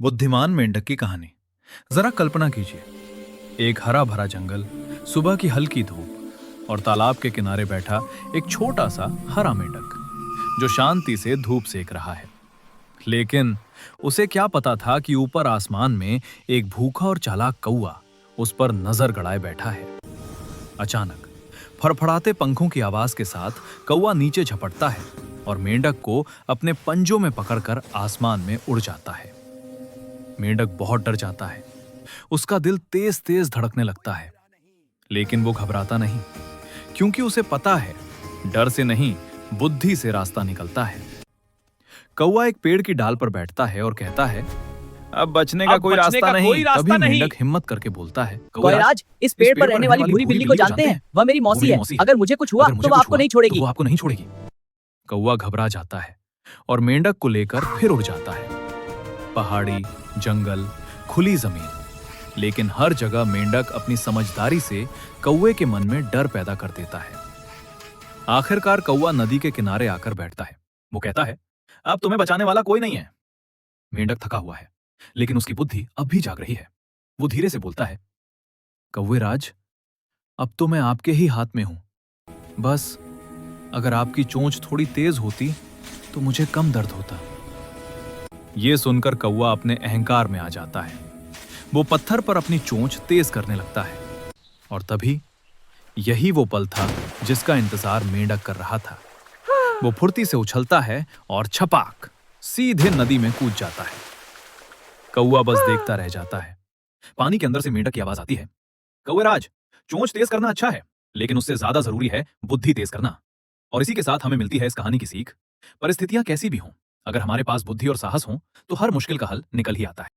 बुद्धिमान मेंढक की कहानी। जरा कल्पना कीजिए, एक हरा भरा जंगल, सुबह की हल्की धूप और तालाब के किनारे बैठा एक छोटा सा हरा मेंढक जो शांति से धूप सेक रहा है। लेकिन उसे क्या पता था कि ऊपर आसमान में एक भूखा और चालाक कौवा उस पर नजर गड़ाए बैठा है। अचानक फड़फड़ाते पंखों की आवाज के साथ कौवा नीचे झपटता है और मेंढक को अपने पंजों में पकड़कर आसमान में उड़ जाता है। मेंढक बहुत डर जाता है, उसका दिल तेज तेज धड़कने लगता है, लेकिन वो घबराता नहीं, क्योंकि उसे पता है डर से नहीं बुद्धि से रास्ता निकलता है। कौवा एक पेड़ की डाल पर बैठता है और कहता है, अब बचने का कोई रास्ता नहीं। तभी मेंढक हिम्मत करके बोलता है, कौवाराज, इस पेड़ पर रहने वाली भूरी बिल्ली को जानते हैं? वह मेरी मौसी है। अगर मुझे कुछ हुआ तो वो आपको नहीं छोड़ेगी। कौवा घबरा जाता है और मेंढक को लेकर फिर उड़ जाता है। पहाड़ी, जंगल, खुली जमीन, लेकिन हर जगह मेंढक अपनी समझदारी से कौवे के मन में डर पैदा कर देता है। आखिरकार कौवा नदी के किनारे आकर बैठता है। वो कहता है, अब तुम्हें बचाने वाला कोई नहीं है। मेंढक थका हुआ है, लेकिन उसकी बुद्धि अब भी जाग रही है। वो धीरे से बोलता है, कौवेराज, अब तो मैं आपके ही हाथ में हूं। बस अगर आपकी चोंच थोड़ी तेज होती तो मुझे कम दर्द होता। यह सुनकर कौवा अपने अहंकार में आ जाता है। वो पत्थर पर अपनी चोंच तेज करने लगता है और तभी यही वो पल था जिसका इंतजार मेंढक कर रहा था। वो फुर्ती से उछलता है और छपाक सीधे नदी में कूद जाता है। कौवा बस देखता रह जाता है। पानी के अंदर से मेंढक की आवाज आती है, कौवेराज, चोंच तेज करना अच्छा है, लेकिन उससे ज्यादा जरूरी है बुद्धि तेज करना। और इसी के साथ हमें मिलती है इस कहानी की सीख, परिस्थितियां कैसी भी हों, अगर हमारे पास बुद्धि और साहस हो तो हर मुश्किल का हल निकल ही आता है।